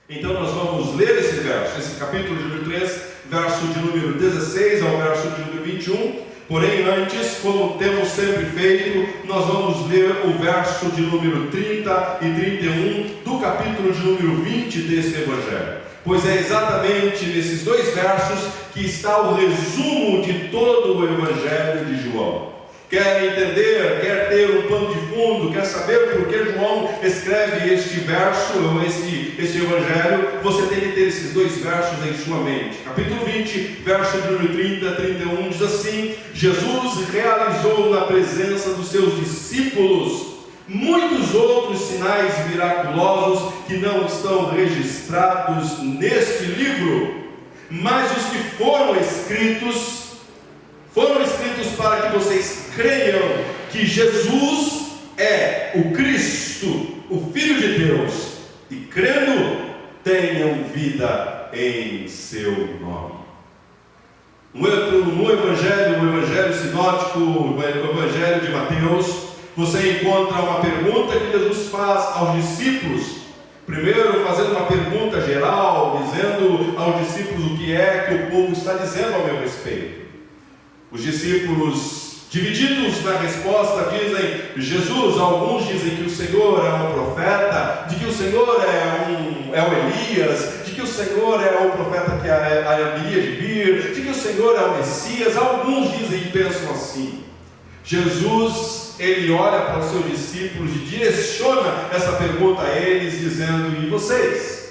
Então nós vamos ler esse verso, esse capítulo de número 3, verso de número 16 ao verso de número 21. Porém, antes, como temos sempre feito, nós vamos ler o verso de número 30 e 31 do capítulo de número 20 desse Evangelho. Pois é exatamente nesses dois versos que está o resumo de todo o Evangelho de João. Quer entender, quer ter um pano de fundo, quer saber por que João escreve este verso, este Evangelho, você tem que ter esses dois versos em sua mente. Capítulo 20, verso de número 30 a 31, diz assim: Jesus realizou na presença dos seus discípulos muitos outros sinais miraculosos que não estão registrados neste livro, mas os que foram escritos para que vocês creiam que Jesus é o Cristo, o Filho de Deus, e crendo, tenham vida em seu nome. No Evangelho, o Evangelho sinótico, o Evangelho de Mateus, você encontra uma pergunta que Jesus faz aos discípulos. Primeiro, fazendo uma pergunta geral, dizendo aos discípulos o que é que o povo está dizendo ao meu respeito. Os discípulos, divididos na resposta, dizem: Jesus, alguns dizem que o Senhor é um profeta, de que o Senhor é o Elias, de que o Senhor é o profeta que havia de vir, de que o Senhor é o Messias. Alguns dizem e pensam assim. Jesus, ele olha para os seus discípulos e direciona essa pergunta a eles, dizendo: e vocês?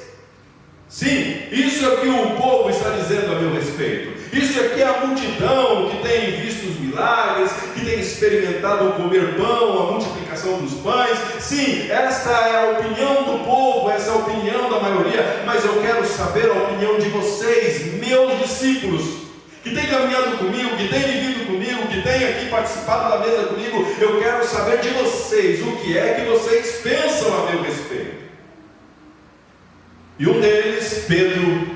Sim, isso é o que o povo está dizendo a meu respeito. Isso aqui é a multidão que tem visto os milagres, que tem experimentado o comer pão, a multiplicação dos pães. Sim, esta é a opinião do povo, essa é a opinião da maioria, mas eu quero saber a opinião de vocês, meus discípulos, que têm caminhado comigo, que têm vivido comigo, que têm aqui participado da mesa comigo. Eu quero saber de vocês, o que é que vocês pensam a meu respeito. E um deles, Pedro,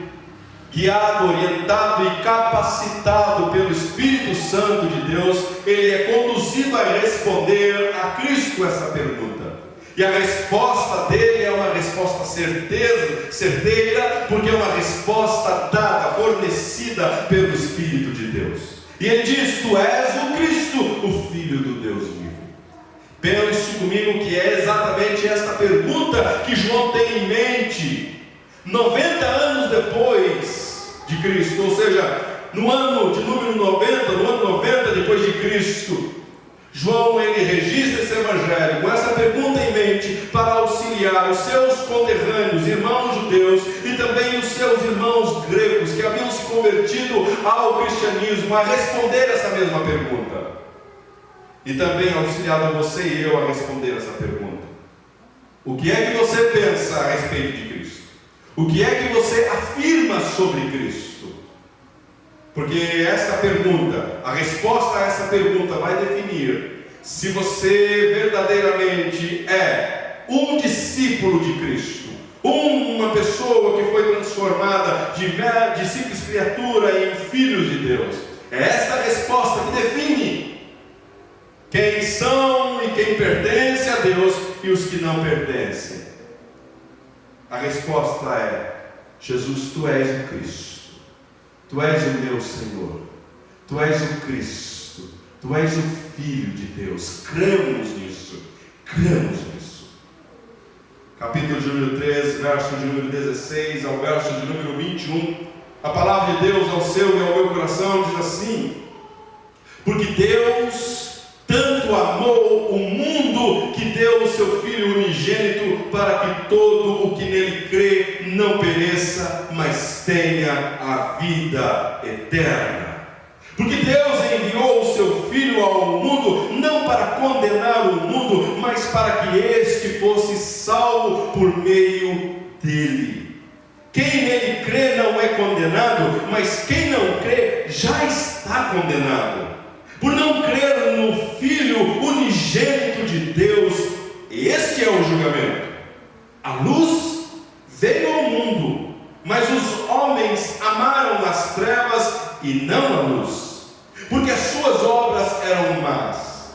guiado, orientado e capacitado pelo Espírito Santo de Deus, ele é conduzido a responder a Cristo essa pergunta. E a resposta dele é uma resposta certeira, porque é uma resposta dada, fornecida pelo Espírito de Deus. E ele diz: tu és o Cristo, o Filho do Deus vivo. Pense comigo que é exatamente esta pergunta que João tem em mente 90 anos depois de Cristo, ou seja, no ano de número 90, no ano 90 depois de Cristo. João, ele registra esse Evangelho com essa pergunta em mente para auxiliar os seus conterrâneos, irmãos judeus, e também os seus irmãos gregos que haviam se convertido ao cristianismo, a responder essa mesma pergunta. E também auxiliado você e eu a responder essa pergunta: o que é que você pensa a respeito de Cristo? O que é que você afirma sobre Cristo? Porque essa pergunta, a resposta a essa pergunta vai definir se você verdadeiramente é um discípulo de Cristo, uma pessoa que foi transformada de simples criatura em filhos de Deus. É esta a resposta que define quem são e quem pertence a Deus e os que não pertencem. A resposta é: Jesus, tu és o Cristo, tu és o meu Senhor, tu és o Cristo, tu és o Filho de Deus. Cremos nisso, cremos nisso. Capítulo de número 13, verso de número 16 ao verso de número 21, a palavra de Deus ao seu e ao meu coração diz assim: porque Deus tanto amou o mundo que deu o seu Filho unigênito, para que todo o que nele crê não pereça, mas tenha a vida eterna. Porque Deus enviou o seu Filho ao mundo, não para condenar o mundo, mas para que este fosse salvo por meio dele. Quem nele crê não é condenado, mas quem não crê já está condenado, por não crer no Filho unigênito de Deus. Este é o julgamento. A luz veio ao mundo, mas os homens amaram as trevas e não a luz, porque as suas obras eram más.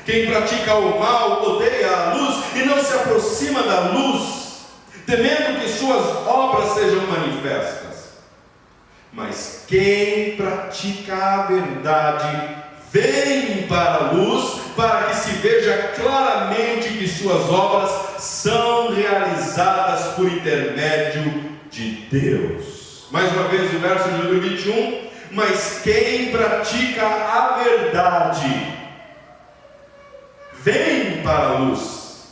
Quem pratica o mal odeia a luz e não se aproxima da luz, temendo que suas obras sejam manifestas. Mas quem pratica a verdade vem para a luz, para que se veja claramente que suas obras são realizadas por intermédio de Deus. Mais uma vez o verso de número 21. Mas quem pratica a verdade vem para a luz,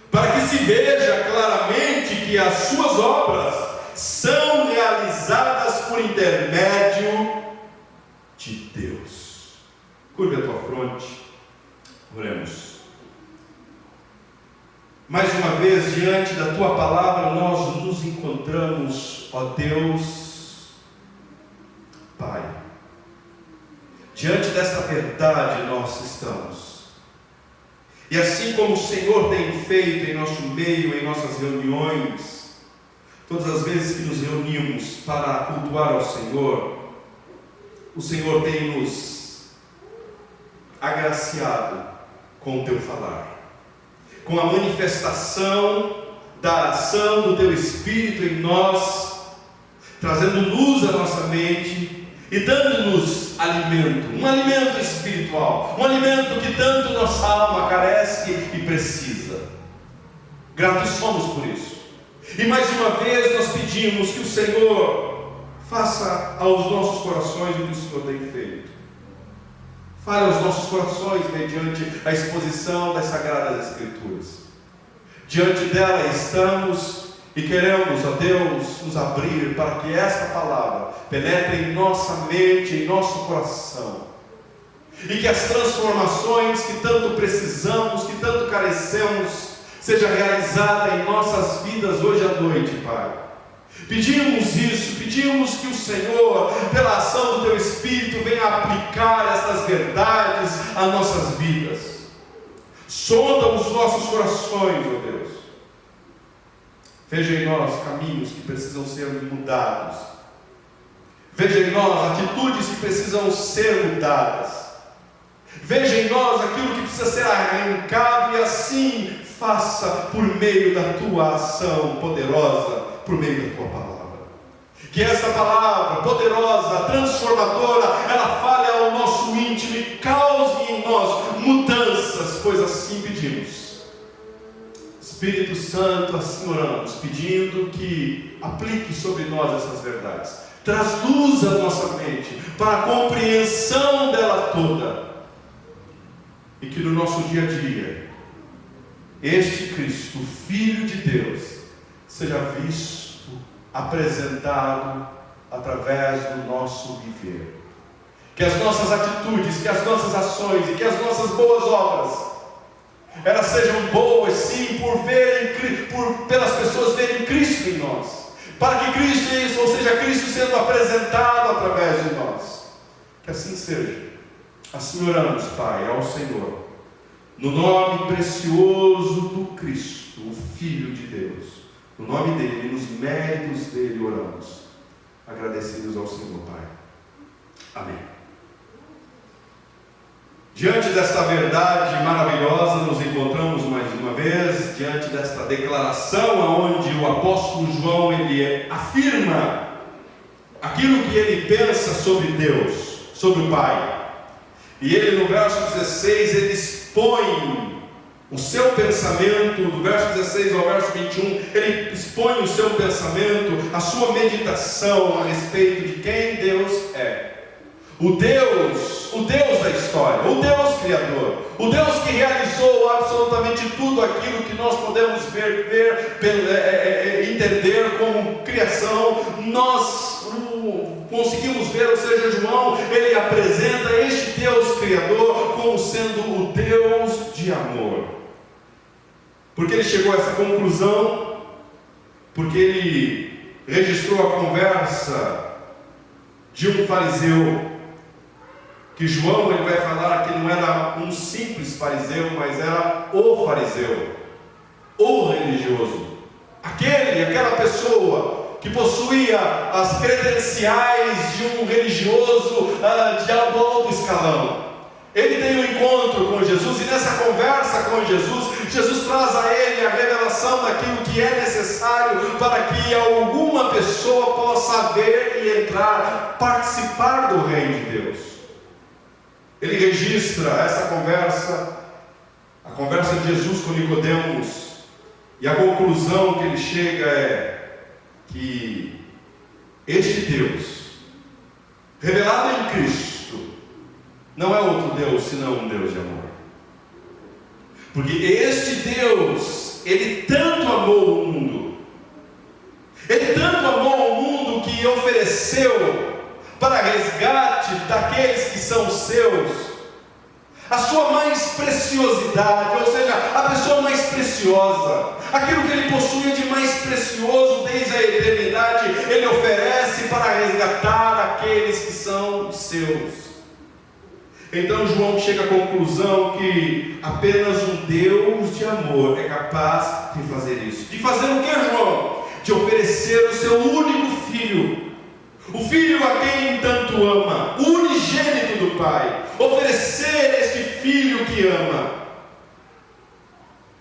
para que se veja claramente que as suas obras são realizadas por intermédio de Deus. Curva a tua fronte, oremos. Mais uma vez, diante da tua palavra, nós nos encontramos, ó Deus, Pai. Diante desta verdade nós estamos. E assim como o Senhor tem feito em nosso meio, em nossas reuniões, todas as vezes que nos reunimos para cultuar ao Senhor, o Senhor tem nos agraciado com o teu falar, com a manifestação da ação do teu Espírito em nós, trazendo luz à nossa mente e dando-nos alimento, um alimento espiritual, um alimento que tanto nossa alma carece e precisa. Gratos somos por isso. E mais uma vez nós pedimos que o Senhor faça aos nossos corações o que o Senhor tem feito. Fale aos nossos corações mediante a exposição das Sagradas Escrituras. Diante dela estamos e queremos, ó Deus, nos abrir para que esta palavra penetre em nossa mente, em nosso coração. E que as transformações que tanto precisamos, que tanto carecemos, seja realizada em nossas vidas hoje à noite, Pai. Pedimos isso, pedimos que o Senhor, pela ação do Teu Espírito, venha aplicar essas verdades às nossas vidas. Sonda os nossos corações, ó Deus. Veja em nós caminhos que precisam ser mudados. Veja em nós atitudes que precisam ser mudadas. Veja em nós aquilo que precisa ser arrancado e assim faça por meio da Tua ação poderosa, por meio da Tua palavra. Que essa palavra poderosa, transformadora, ela fale ao nosso íntimo e cause em nós mudanças, pois assim pedimos. Espírito Santo, assim oramos, pedindo que aplique sobre nós essas verdades. Traz luz à nossa mente, para a compreensão dela toda. E que no nosso dia a dia, este Cristo, Filho de Deus, seja visto, apresentado através do nosso viver. Que as nossas atitudes, que as nossas ações e que as nossas boas obras, elas sejam boas sim pelas pessoas verem Cristo em nós, para que Cristo, ou seja, Cristo sendo apresentado através de nós. Que assim seja. Assim oramos, Pai, ao Senhor, no nome precioso do Cristo, o Filho de Deus, no nome dele, nos méritos dele oramos, agradecidos ao Senhor, Pai. Amém. Diante desta verdade maravilhosa, nos encontramos mais uma vez, diante desta declaração, onde o apóstolo João, ele afirma aquilo que ele pensa sobre Deus, sobre o Pai. E ele no verso 16, ele expõe o seu pensamento, do verso 16 ao verso 21, ele expõe o seu pensamento, a sua meditação a respeito de quem Deus é. O Deus da história, o Deus Criador, o Deus que realizou absolutamente tudo aquilo que nós podemos entender como criação, nós conseguimos ver, ou seja, João, ele apresenta este Deus Criador como sendo o Deus de amor. Porque ele chegou a essa conclusão? Porque ele registrou a conversa de um fariseu, que João ele vai falar que não era um simples fariseu, mas era o fariseu, o religioso, aquela pessoa que possuía as credenciais de um religioso de alto escalão. Ele tem um encontro com Jesus, e nessa conversa com Jesus, Jesus traz a ele ele a revelação daquilo que é necessário para que alguma pessoa possa ver e entrar, participar do reino de Deus. Ele registra essa conversa, a conversa de Jesus com Nicodemos, e a conclusão que ele chega é que este Deus, revelado em Cristo, não é outro Deus senão um Deus de amor. Porque este Deus, Ele tanto amou o mundo, Ele tanto amou o mundo que ofereceu para resgate daqueles que são seus, a sua mais preciosidade, ou seja, a pessoa mais preciosa, aquilo que Ele possuía de mais precioso desde a eternidade, Ele oferece para resgatar aqueles que são seus. Então João chega à conclusão que apenas um Deus de amor é capaz de fazer isso. De fazer o que, João? De oferecer o seu único filho, o filho a quem tanto ama, o unigênito do Pai. Oferecer este filho que ama,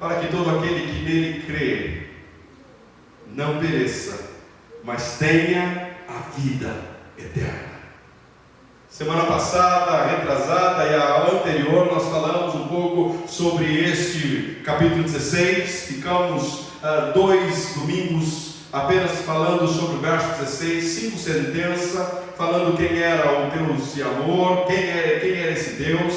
para que todo aquele que nele crê não pereça, mas tenha a vida eterna. Semana passada, retrasada e a anterior, nós falamos um pouco sobre este capítulo 16. Ficamos 2 domingos apenas falando sobre o verso 16, 5 sentenças, falando quem era o Deus de amor, quem era esse Deus,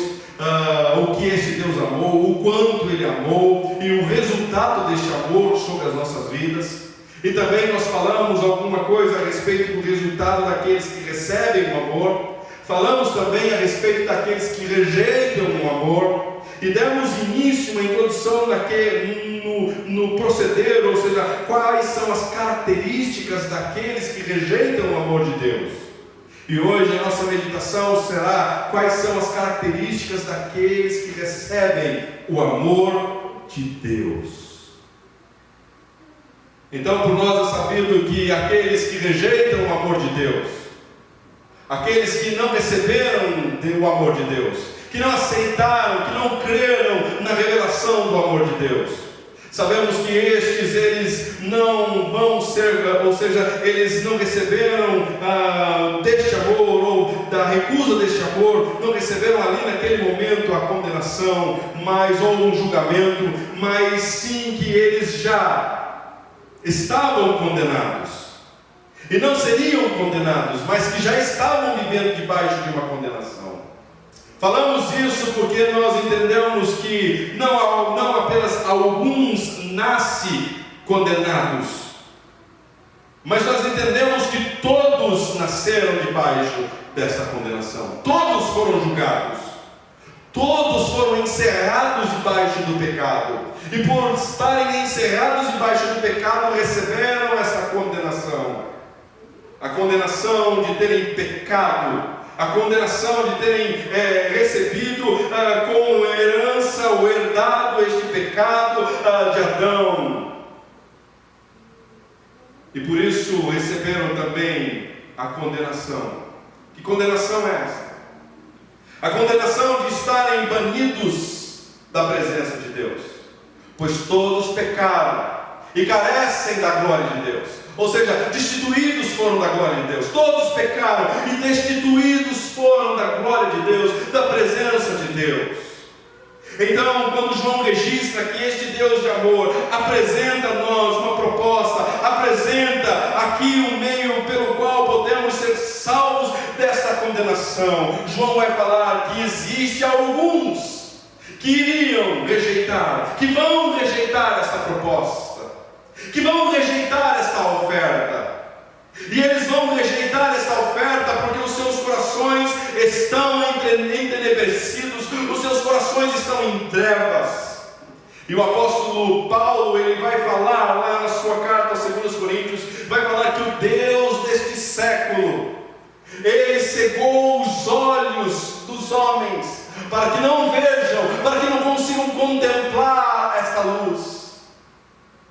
o que este Deus amou, o quanto Ele amou e o resultado deste amor sobre as nossas vidas. E também nós falamos alguma coisa a respeito do resultado daqueles que recebem o amor. Falamos também a respeito daqueles que rejeitam o amor, e demos início, uma introdução no proceder, ou seja, quais são as características daqueles que rejeitam o amor de Deus. E hoje a nossa meditação será quais são as características daqueles que recebem o amor de Deus. Então, por nós é sabido que aqueles que rejeitam o amor de Deus, aqueles que não receberam o amor de Deus, que não aceitaram, que não creram na revelação do amor de Deus, sabemos que estes, eles não vão ser, ou seja, eles não receberam deste amor, ou da recusa deste amor, não receberam ali naquele momento a condenação, ou um julgamento, mas sim que eles já estavam condenados. E não seriam condenados, mas que já estavam vivendo debaixo de uma condenação. Falamos isso porque nós entendemos que não apenas alguns nascem condenados, mas nós entendemos que todos nasceram debaixo dessa condenação. Todos foram julgados. Todos foram encerrados debaixo do pecado. E por estarem encerrados debaixo do pecado, receberam essa condenação. A condenação de terem pecado, a condenação de terem recebido como herança ou herdado este pecado de Adão. E por isso receberam também a condenação. Que condenação é esta? A condenação de estarem banidos da presença de Deus, pois todos pecaram e carecem da glória de Deus. Ou seja, destituídos foram da glória de Deus. Todos pecaram e destituídos foram da glória de Deus, da presença de Deus. Então, quando João registra que este Deus de amor apresenta a nós uma proposta, apresenta aqui um meio pelo qual podemos ser salvos desta condenação, João vai falar que existe alguns que iriam rejeitar, que vão rejeitar esta proposta, que vão rejeitar esta oferta. E eles vão rejeitar esta oferta porque os seus corações estão entenebrecidos, os seus corações estão em trevas. E o apóstolo Paulo, ele vai falar lá na sua carta aos 2 Coríntios, vai falar que o Deus deste século, ele cegou os olhos dos homens, para que não vejam, para que não consigam contemplar esta luz,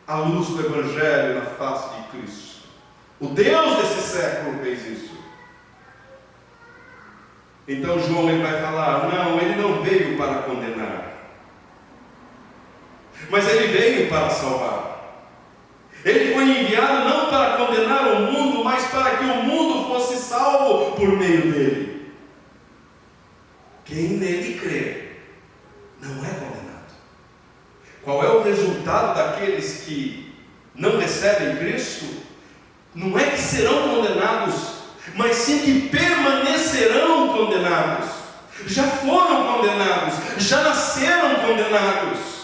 a luz do Evangelho na face de Cristo. O Deus desse século fez isso. Então João ele vai falar, não, ele não veio para condenar, mas ele veio para salvar. Ele foi enviado não para condenar o mundo, mas para que o mundo fosse salvo por meio dele. Quem nele crê não é condenado. Qual é o resultado daqueles que não recebem Cristo? Não é que serão condenados, mas sim que permanecerão condenados. Já foram condenados, já nasceram condenados.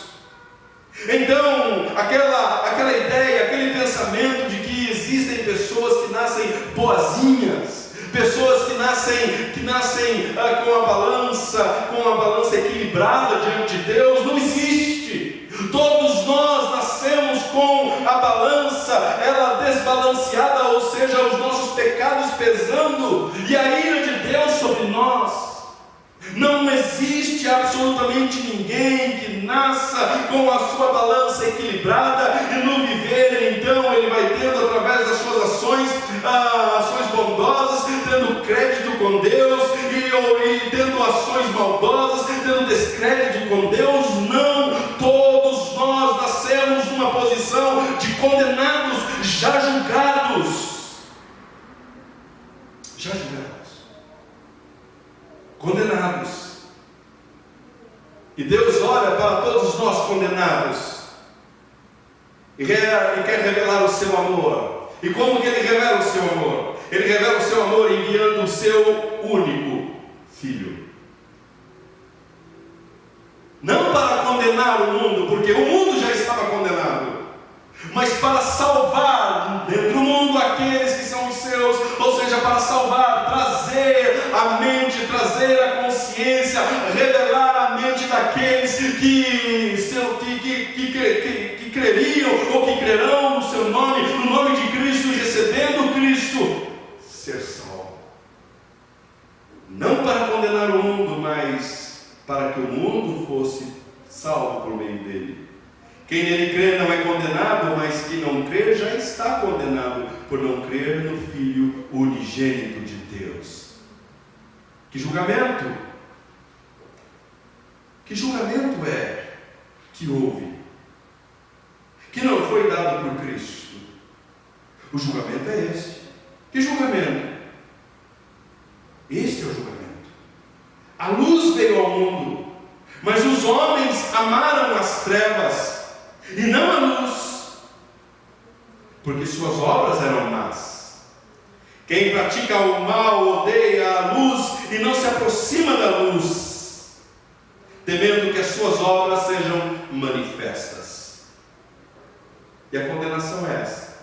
Então, aquela ideia, aquele pensamento de que existem pessoas que nascem boazinhas, pessoas que nascem com a balança equilibrada diante de Deus, não existe. Todos nós nascemos com a balança, ela desbalanceada, ou seja, os nossos pecados pesando, e a ira de Deus sobre nós. Não existe absolutamente ninguém que nasça com a sua balança equilibrada e no viver, então, ele vai tendo através das suas ações bondosas, tendo crédito com Deus e tendo ações maldosas, tendo descrédito com Deus. Não, todos nós nascemos numa posição de condenados, já julgados, condenados. E Deus olha para todos nós condenados e quer revelar o seu amor. E como que Ele revela o seu amor? Ele revela o seu amor enviando o seu único Filho. Não para condenar o mundo, porque o mundo já estava condenado, mas para salvar dentro do mundo aqueles que são os seus, ou seja, para salvar, trazer a mente, trazer a consciência, revelar a mente daqueles que creriam ou que crerão no seu nome, no nome de Cristo, e recebendo Cristo, ser salvo. Não para condenar o mundo, mas para que o mundo fosse salvo por meio dele. Quem nele crê não é condenado, mas quem não crê já está condenado, por não crer no Filho unigênito de Deus. Que julgamento? Que julgamento é que houve, que não foi dado por Cristo? O julgamento é este. Que julgamento? Este é o julgamento. A luz veio ao mundo, mas os homens amaram as trevas e não a luz, porque suas obras eram más. Quem pratica o mal odeia a luz e não se aproxima da luz, temendo que as suas obras sejam manifestas. E a condenação é essa: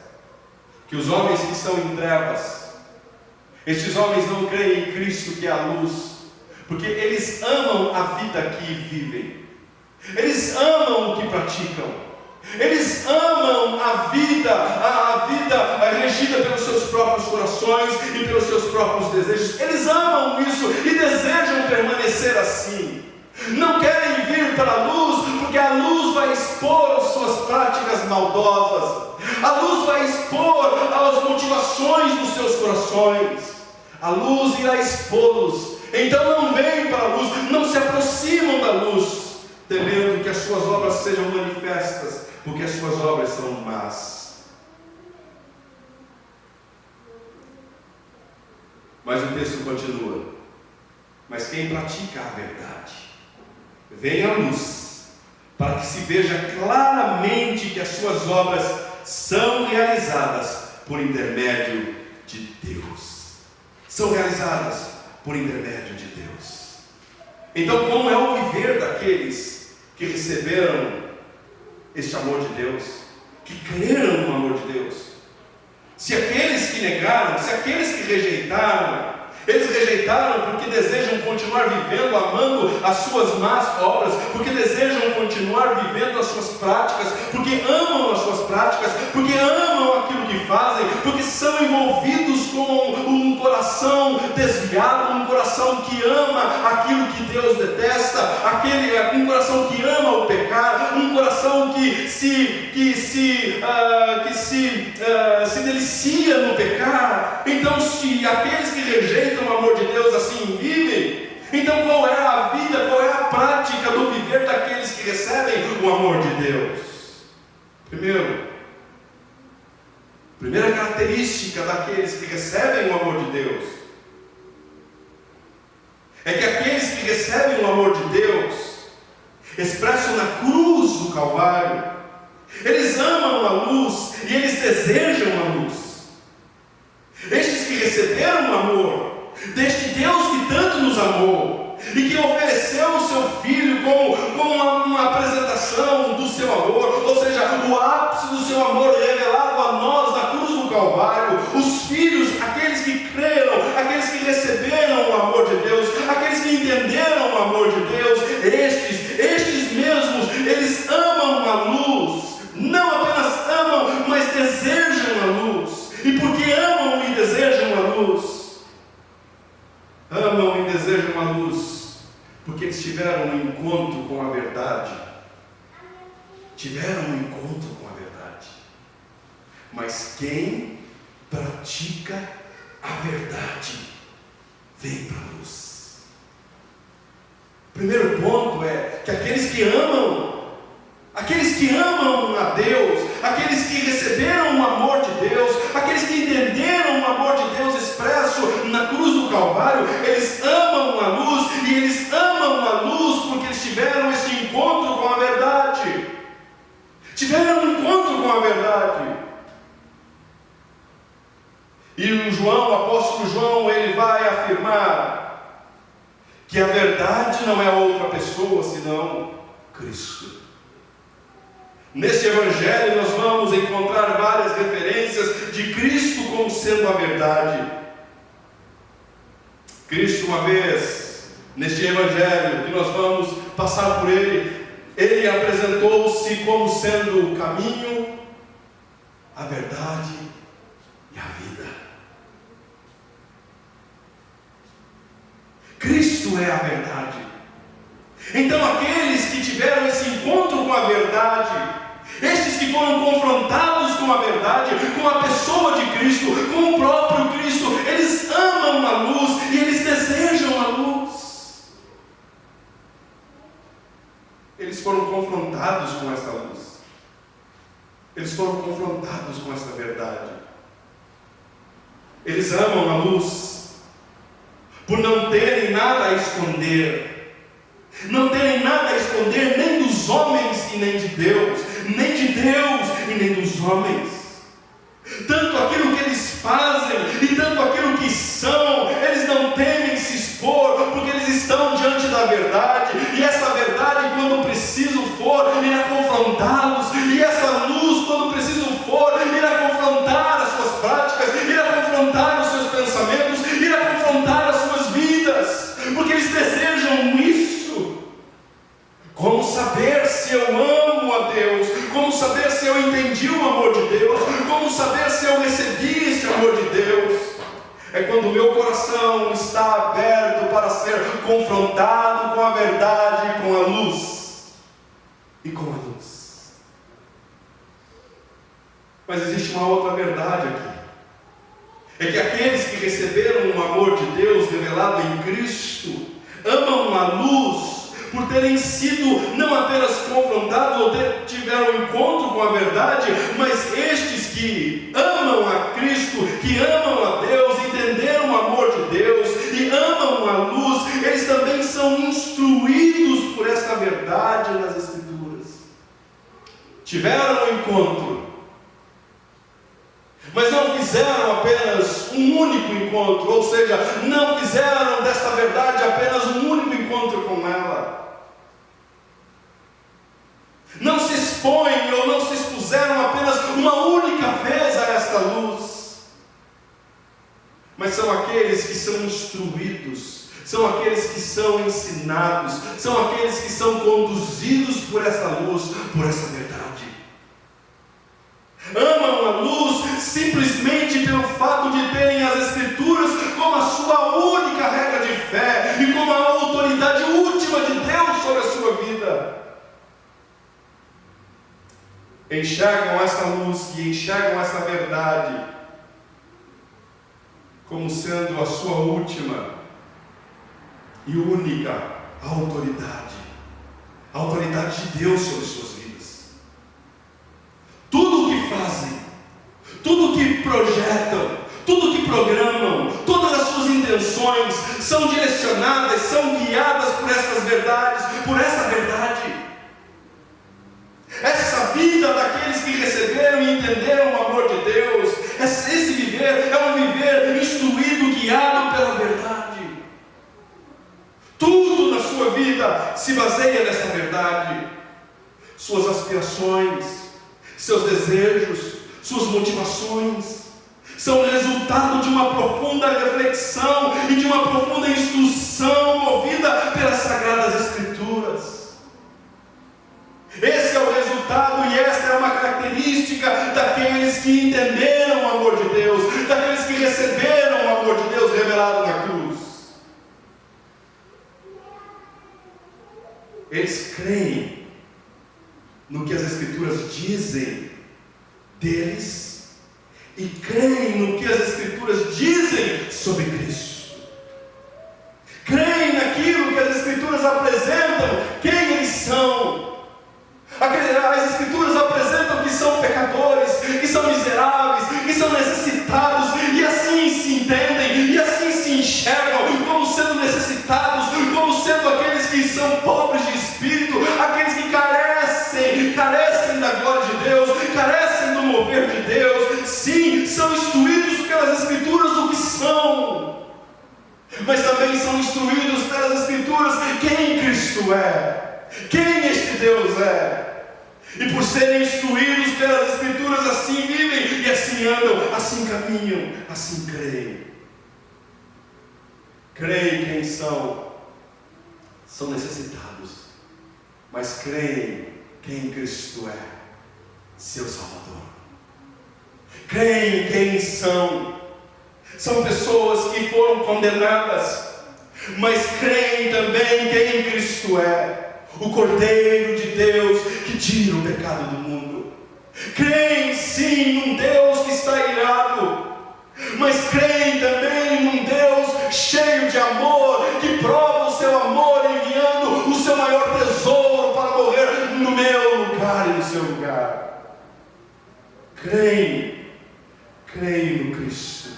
que os homens que estão em trevas, estes homens não creem em Cristo, que é a luz, porque eles amam a vida que vivem, eles amam o que praticam, eles amam a vida regida pelos seus próprios corações e pelos seus próprios desejos. Eles amam isso e desejam permanecer assim. Não querem vir para a luz, porque a luz vai expor as suas práticas maldosas. A luz vai expor as motivações dos seus corações. A luz irá expô-los. Então não vêm para a luz, não se aproximam da luz, temendo que as suas obras sejam manifestas, porque as suas obras são más. Mas o texto continua: mas quem pratica a verdade vem à luz, para que se veja claramente que as suas obras são realizadas por intermédio de Deus. São realizadas por intermédio de Deus. Então, como é o viver daqueles que receberam este amor de Deus, que creram no amor de Deus? Se aqueles que negaram, se aqueles que rejeitaram, eles rejeitaram porque desejam continuar vivendo, amando as suas más obras, porque desejam continuar vivendo as suas práticas, porque amam as suas práticas, porque amam aquilo que fazem, porque são envolvidos com um coração desviado, um coração que ama aquilo que Deus detesta, um coração que ama o pecado, um coração que se delicia no pecar. Então, se aqueles que rejeitam o amor de Deus assim vivem, então qual é a vida, qual é a prática do viver daqueles que recebem o amor de Deus? Primeira característica daqueles que recebem o amor de Deus é que aqueles que recebem o amor de Deus, expresso na cruz do Calvário, eles amam a luz e eles desejam a luz. Estes que receberam o amor deste Deus que tanto nos amou e que ofereceu o seu Filho como uma apresentação do seu amor, ou seja, o ápice do seu amor revelado a nós na cruz do Calvário, os filhos, aqueles que creram, aqueles que receberam o amor de Deus, aqueles que entenderam o amor de Deus, estes mesmos, eles amam a luz, não apenas amam, mas desejam a luz. E porque amam e desejam a luz, amam e desejam a luz, porque eles tiveram um encontro com a verdade. Tiveram um encontro com a verdade. Mas quem pratica a verdade vem para a luz. Primeiro ponto é que aqueles que amam a Deus, aqueles que receberam o amor de Deus, aqueles que entenderam o amor de Deus expresso na cruz do Calvário, eles amam a luz, e eles amam a luz porque eles tiveram este encontro com a verdade. Tiveram um encontro com a verdade. E o apóstolo João, ele vai afirmar que a verdade não é outra pessoa senão Cristo. Neste Evangelho nós vamos encontrar várias referências de Cristo como sendo a verdade. Cristo, uma vez, neste Evangelho que nós vamos passar por ele apresentou-se como sendo o caminho, a verdade e a vida. Cristo é a verdade. Então aqueles que tiveram esse encontro com a verdade, estes que foram confrontados com a verdade, com a pessoa de Cristo, com o próprio Cristo, eles amam a luz e eles desejam a luz. Eles foram confrontados com essa luz. Eles foram confrontados com essa verdade. Eles amam a luz por não terem nada a esconder. Não terem nada a esconder nem dos homens e nem de Deus, nem de Deus e nem dos homens. Tanto aquilo que eles fazem e tanto aquilo que são, eles não temem se expor, porque eles estão diante da verdade, e essa verdade, quando preciso for, irá confrontá-los, e essa luz, quando preciso for, irá confrontar as suas práticas, irá confrontar os seus pensamentos, irá confrontar as suas vidas, porque eles desejam isso. Como saber se eu amo a Deus? Como saber se eu entendi o amor de Deus? Como saber se eu recebi esse amor de Deus? É quando o meu coração está aberto para ser confrontado com a verdade, com a luz e com a luz. Mas existe uma outra verdade aqui. É que aqueles que receberam o amor de Deus revelado em Cristo amam a luz por terem sido não apenas confrontados ou tiveram um encontro com a verdade, mas estes que amam a Cristo, que amam a Deus, entenderam o amor de Deus e amam a luz, eles também são instruídos por esta verdade nas Escrituras. Tiveram um encontro, mas não fizeram apenas um único encontro, ou seja, não fizeram desta verdade apenas um único encontro com ela. Não se expõem ou não se expuseram apenas uma única vez a esta luz, mas são aqueles que são instruídos, são aqueles que são ensinados, são aqueles que são conduzidos por essa luz, por essa verdade. Amam a luz simplesmente pelo fato de terem as Escrituras como a sua única regra de fé e como a autoridade última de Deus sobre a sua vida. Enxergam essa luz e enxergam essa verdade como sendo a sua última e única autoridade. a autoridade de Deus sobre suas vidas. Tudo o que fazem, tudo o que projetam, tudo o que programam, todas as suas intenções são direcionadas, são guiadas por essas verdades, por essa verdade. Essa vida daqueles que receberam e entenderam o amor de Deus, esse viver é um viver instruído, guiado pela verdade. Tudo na sua vida se baseia nessa verdade. Suas aspirações, seus desejos, suas motivações são resultado de uma profunda reflexão e de uma profunda instrução movida pelas Sagradas Escrituras. Esse é o resultado e esta é uma característica daqueles que entenderam o amor de Deus, daqueles que receberam o amor de Deus revelado na cruz. Eles creem no que as Escrituras dizem deles e creem no que as Escrituras dizem sobre Cristo. Creem naquilo que as Escrituras apresentam, quem eles são. As Escrituras apresentam que são pecadores, que são miseráveis, que são necessitados, e assim se entendem, e assim se enxergam como sendo necessitados, como sendo aqueles que são pobres de espírito, aqueles que carecem da glória de Deus, carecem do mover de Deus. Sim, são instruídos pelas Escrituras do que são, mas também são instruídos pelas Escrituras quem Cristo é, quem este Deus é. E por serem instruídos pelas Escrituras, assim vivem, e assim andam, assim caminham, assim creem. Creem quem são necessitados, mas creem quem Cristo é, seu Salvador. Creem quem são pessoas que foram condenadas, mas creem também quem Cristo é, o Cordeiro de Deus que tira o pecado do mundo. Creem sim num Deus que está irado, mas creem também num Deus cheio de amor, que prova o seu amor enviando o seu maior tesouro para morrer no meu lugar e no seu lugar. Creem no Cristo,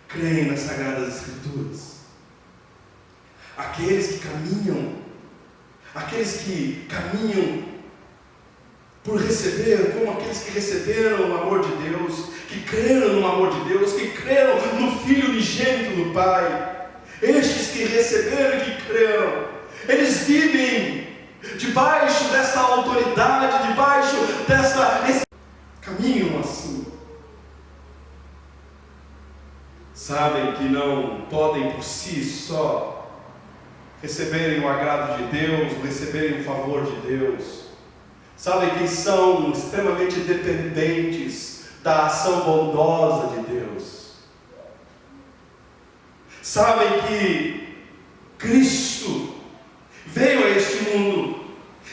creem nas Sagradas Escrituras. Aqueles que caminham por receber, como aqueles que receberam o amor de Deus, que creram no amor de Deus, que creram no Filho unigênito do Pai. Estes que receberam e que creram, eles vivem debaixo desta autoridade, debaixo caminham assim. Sabem que não podem por si só receberem o agrado de Deus, receberem o favor de Deus. Sabem que são extremamente dependentes da ação bondosa de Deus. Sabem que Cristo veio a este mundo,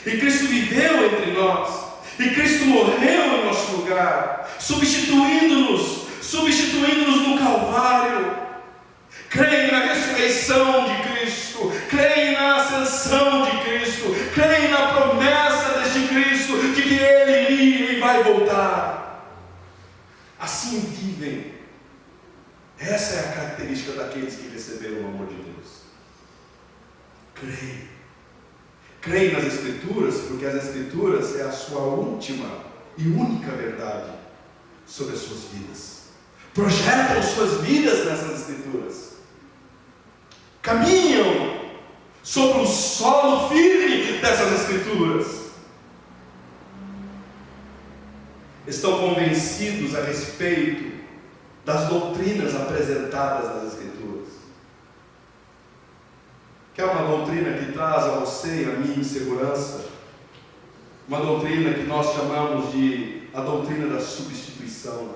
e Cristo viveu entre nós, e Cristo morreu em nosso lugar, substituindo-nos no Calvário. Creem na ressurreição de Cristo, creem na ascensão de Cristo, creem na promessa deste Cristo de que Ele iria e vai voltar. Assim vivem. Essa é a característica daqueles que receberam o amor de Deus. Creem nas Escrituras, porque as Escrituras é a sua última e única verdade sobre as suas vidas. Projetam suas vidas nessas Escrituras. Caminham sobre o solo firme dessas Escrituras. Estão convencidos a respeito das doutrinas apresentadas nas Escrituras. Quer uma doutrina que traz a você e a mim segurança? Uma doutrina que nós chamamos de a doutrina da substituição.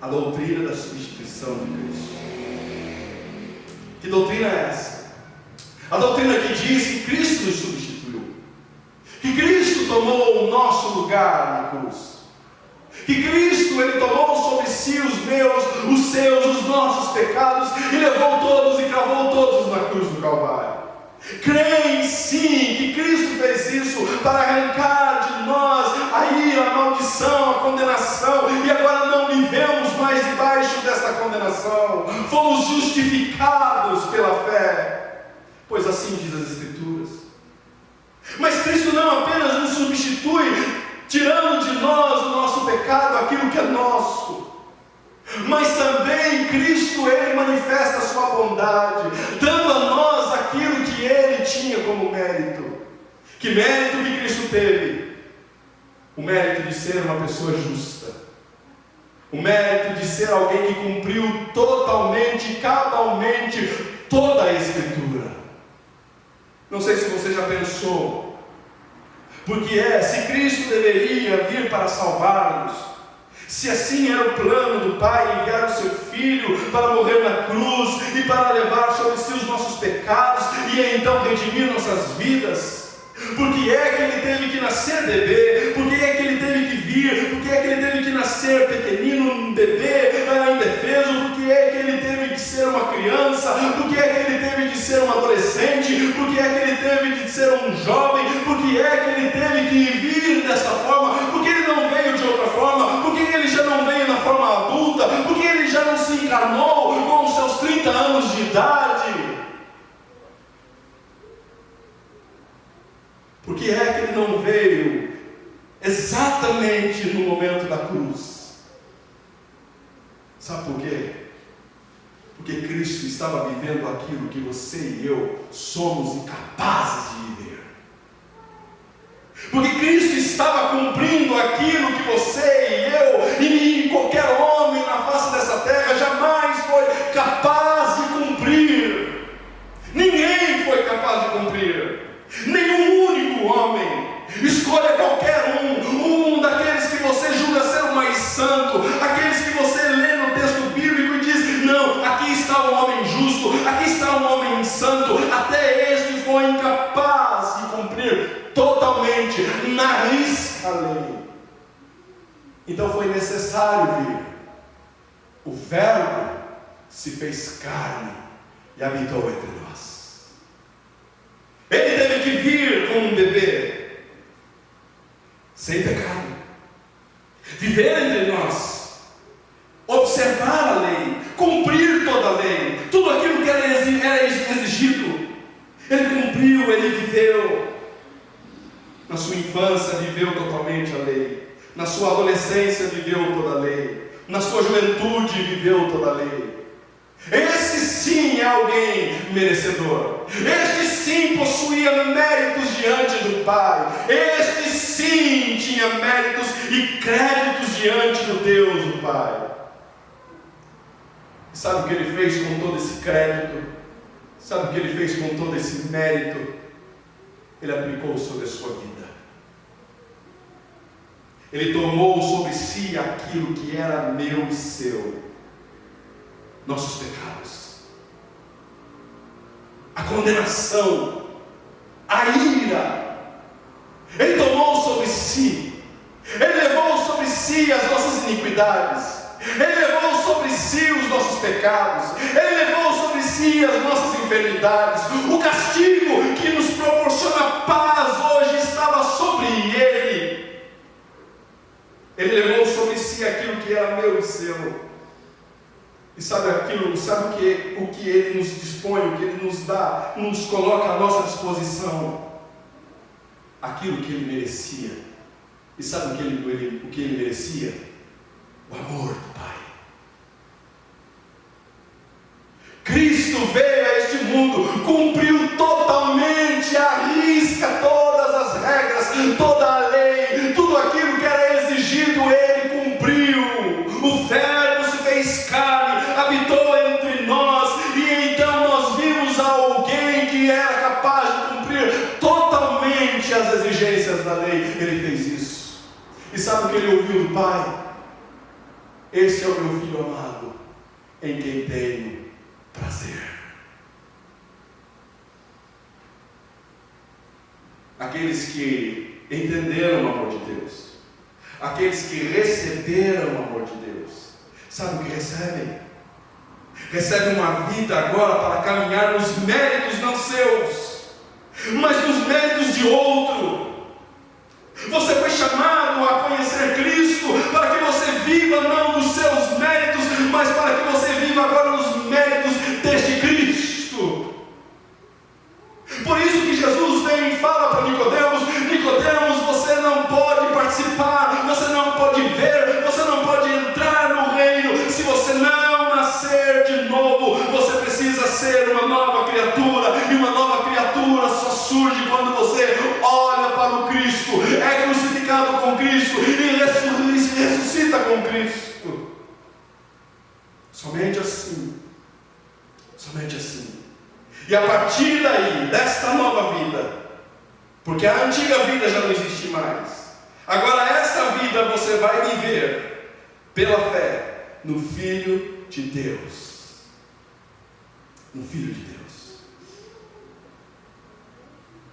A doutrina da substituição de Cristo. Que doutrina é essa? A doutrina que diz que Cristo nos substituiu, que Cristo tomou o nosso lugar na cruz, que Cristo Ele tomou sobre si os meus, os seus, os nossos pecados e levou todos e cravou todos na cruz do Calvário. Creem sim que E Cristo fez isso para arrancar de nós a ira, a maldição, a condenação. E agora não vivemos mais debaixo dessa condenação. Fomos justificados pela fé, pois assim diz as Escrituras. Mas Cristo não apenas nos substitui, tirando de nós o nosso pecado, aquilo que é nosso, mas também Cristo, Ele manifesta a sua bondade, dando a nós aquilo que Ele tinha como mérito. Que mérito que Cristo teve? O mérito de ser uma pessoa justa, o mérito de ser alguém que cumpriu totalmente, cabalmente, toda a Escritura. Não sei se você já pensou, porque se Cristo deveria vir para salvar-nos, se assim era o plano do Pai, enviar o seu Filho para morrer na cruz e para levar sobre si os nossos pecados e então redimir nossas vidas, por que é que Ele teve que nascer bebê? Por que é que Ele teve que vir? Por que é que Ele teve que nascer pequenino, um bebê, indefeso? Por que é que Ele teve que ser uma criança? Por que é que Ele teve que ser um adolescente? Por que é que Ele teve que ser um jovem? Por que é que Ele teve que vir dessa forma? Por que Ele não veio de outra forma? Por que Ele já não veio na forma adulta? Por que Ele já não se encarnou com os seus 30 anos de idade? Por que é que Ele não veio exatamente no momento da cruz? Sabe por quê? Porque Cristo estava vivendo aquilo que você e eu somos incapazes de viver. Porque Cristo estava cumprindo aquilo que você e eu e qualquer homem na face dessa terra jamais foi capaz de cumprir. Ninguém foi capaz de cumprir. Nenhum único homem. Escolha qualquer um daqueles que você julga ser o mais santo, aqueles que você lê no texto bíblico e diz: não, aqui está um homem justo, aqui está um homem santo. Até este foi incapaz de cumprir totalmente, na risca a lei. Então foi necessário vir. O Verbo se fez carne e habitou entre nós. Ele teve que vir como um bebê, sem pecado, viver entre nós, observar a lei, cumprir toda a lei, tudo aquilo que era exigido. Ele cumpriu, ele viveu. Na sua infância viveu totalmente a lei, na sua adolescência viveu toda a lei, na sua juventude viveu toda a lei. Esse sim é alguém merecedor. Este sim possuía méritos diante do Pai. Este sim tinha méritos e créditos diante do Deus do Pai. Sabe o que Ele fez com todo esse crédito? Sabe o que Ele fez com todo esse mérito? Ele aplicou sobre a sua vida. Ele tomou sobre si aquilo que era meu e seu. Nossos pecados, a condenação, a ira. Ele tomou sobre si. Ele levou sobre si as nossas iniquidades. Ele levou sobre si os nossos pecados. Ele levou sobre si as nossas enfermidades. O castigo que nos proporciona paz hoje estava sobre Ele. Ele levou sobre si aquilo que era meu e seu. E sabe o que Ele nos dispõe, o que Ele nos dá, nos coloca à nossa disposição? Aquilo que Ele merecia. E sabe o que Ele merecia? O amor do Pai. Cristo veio a este mundo, cumpriu totalmente, à risca todas as regras, toda a lei, tudo aquilo que era exigido, Ele cumpriu. O Verbo se fez carne, habitou entre nós, e então nós vimos alguém que era capaz de cumprir totalmente as exigências da lei. Ele fez isso. E sabe o que Ele ouviu do Pai? Este é o meu Filho amado, em quem tenho prazer. Aqueles que entenderam o amor de Deus, aqueles que receberam o amor de Deus, sabe o que recebem? Recebem uma vida agora para caminhar nos méritos não seus, mas nos méritos de outro. Você foi chamado a conhecer Cristo para que você viva não nos seus méritos, mas para que você viva agora nos méritos deste Cristo. Por isso que Jesus vem e fala para Nicodemos: Nicodemos, você não pode participar, você não pode ver, você não pode entrar no reino se você não nascer de novo. Você precisa ser uma nova criatura, e uma nova criatura só surge quando você olha para o Cristo, é crucificado com Cristo e ressuscita com Cristo. Somente assim. Somente assim. E a partir daí, desta nova vida, porque a antiga vida já não existe mais, agora esta vida você vai viver pela fé no Filho de Deus. No Filho de Deus.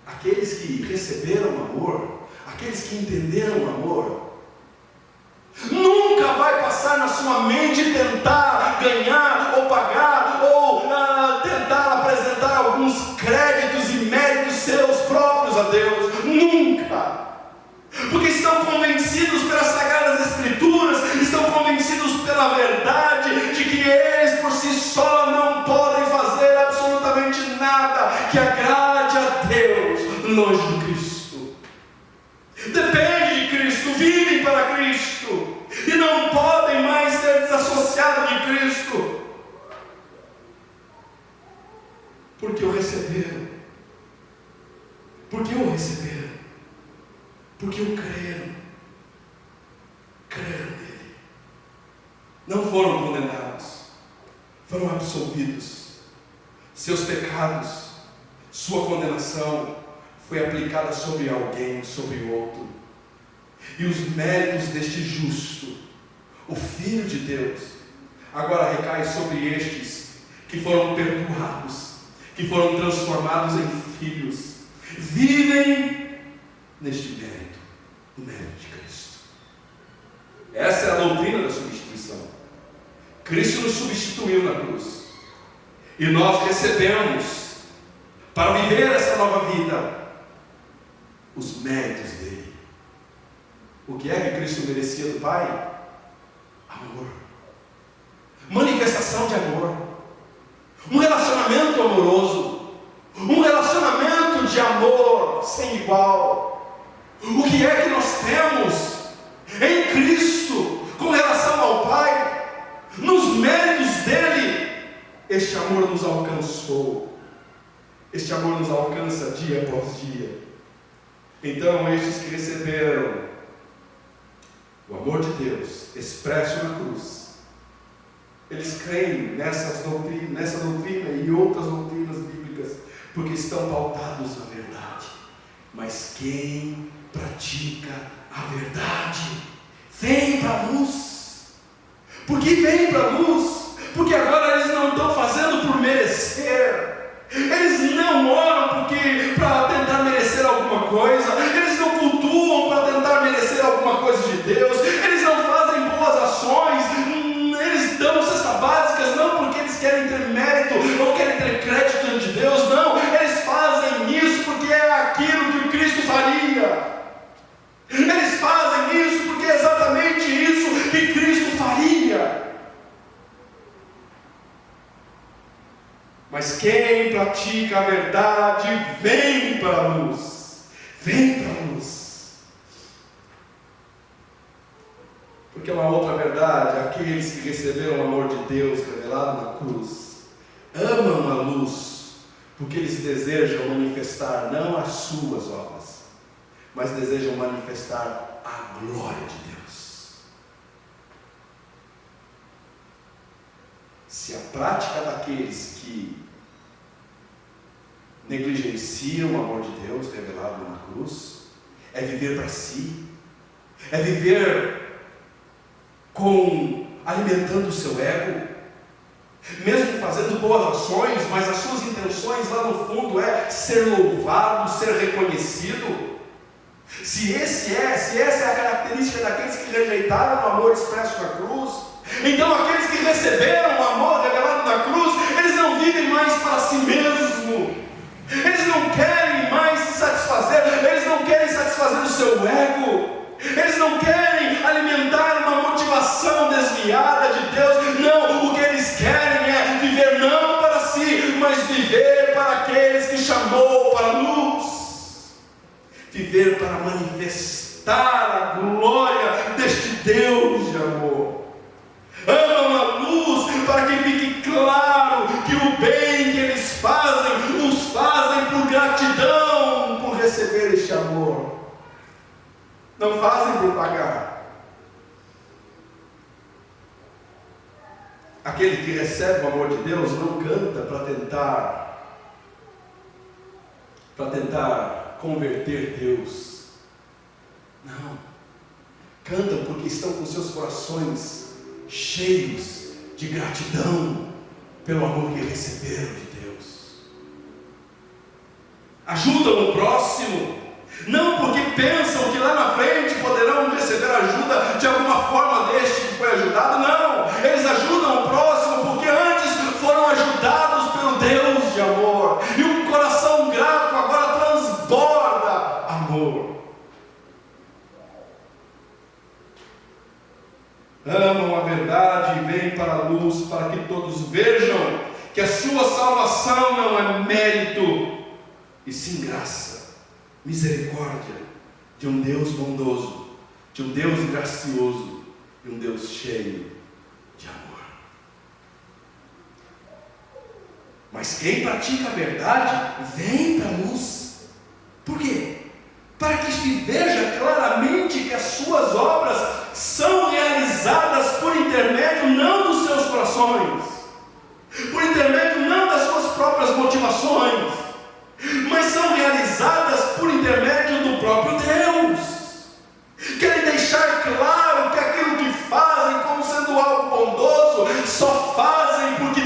Aqueles que receberam o amor, aqueles que entenderam o amor, nunca vai passar na sua mente tentar ganhar ou pagar ou tentar apresentar alguns créditos e méritos seus próprios a Deus. Nunca. Porque estão convencidos pelas Sagradas Escrituras, estão convencidos pela verdade de que eles por si só não podem fazer absolutamente nada que agrade a Deus longe do Cristo. Depende de Cristo, vivem para Cristo e não podem mais ser desassociados de Cristo, porque o receberam, porque o receberam, porque o creram nele. Não foram condenados, foram absolvidos. Seus pecados, sua condenação foi aplicada sobre alguém, sobre o outro. E os méritos deste justo, o Filho de Deus, agora recai sobre estes que foram perdoados, que foram transformados em filhos, vivem neste mérito, no mérito de Cristo. Essa é a doutrina da substituição. Cristo nos substituiu na cruz, e nós recebemos, para viver essa nova vida, os méritos dele. O que é que Cristo merecia do Pai? Amor. Manifestação de amor. Um relacionamento amoroso. Um relacionamento de amor sem igual. O que é que nós temos em Cristo com relação ao Pai? Nos méritos dele, este amor nos alcançou. Este amor nos alcança dia após dia. Então, estes que receberam o amor de Deus expresso na cruz, eles creem nessa doutrina e outras doutrinas bíblicas, porque estão pautados na verdade. Mas quem pratica a verdade vem para a luz. Por que vem para a luz? Porque agora eles não estão fazendo por merecer. Eles não oram para tentar merecer alguma coisa. Eles não cultuam para tentar merecer alguma coisa de Deus. Eles não fazem boas ações. Eles dão cestas básicas não porque eles querem ter mérito ou querem ter crédito diante de Deus. Não, eles fazem isso porque é aquilo que o Cristo faria. Eles fazem isso porque é exatamente isso que Cristo faria. Mas quem pratica a verdade vem para a luz. Vem para a luz. Porque é uma outra verdade: aqueles que receberam o amor de Deus revelado na cruz amam a luz, porque eles desejam manifestar não as suas obras, mas desejam manifestar a glória de Deus. Se a prática daqueles que negligenciam o amor de Deus revelado na cruz é viver para si, é viver alimentando o seu ego, mesmo fazendo boas ações, mas as suas intenções lá no fundo é ser louvado, ser reconhecido. Se essa é a característica daqueles que rejeitaram o amor expresso na cruz, então aqueles que receberam o amor revelado na cruz, eles não vivem mais para si mesmo, eles não querem mais satisfazer o seu ego. Eles não querem alimentar uma motivação desviada de Deus. Não, o que eles querem é viver não para si, mas viver para aqueles que chamou para a luz. Viver para manifestar a glória deste Deus de amor. Amam a luz para que fique claro que o bem que eles fazem, os fazem por gratidão, por receber este amor. Não fazem por pagar. Aquele que recebe o amor de Deus não canta para tentar converter Deus. Não. Cantam porque estão com seus corações cheios de gratidão pelo amor que receberam de Deus. Ajudam o próximo, não porque pensam que lá na frente poderão receber ajuda de alguma forma deste que foi ajudado. Não, eles ajudam o próximo porque antes foram ajudados pelo Deus de amor, e um coração grato agora transborda amor. Amam a verdade e vêm para a luz, para que todos vejam que a sua salvação não é mérito, e sim graça, misericórdia de um Deus bondoso, de um Deus gracioso e um Deus cheio de amor. Mas quem pratica a verdade vem para a luz. Por quê? Para que se veja claramente que as suas obras são realizadas por intermédio não dos seus corações, por intermédio não das suas próprias motivações, mas são realizadas por intermédio do próprio Deus. Querem deixar claro que aquilo que fazem como sendo algo bondoso, só fazem porque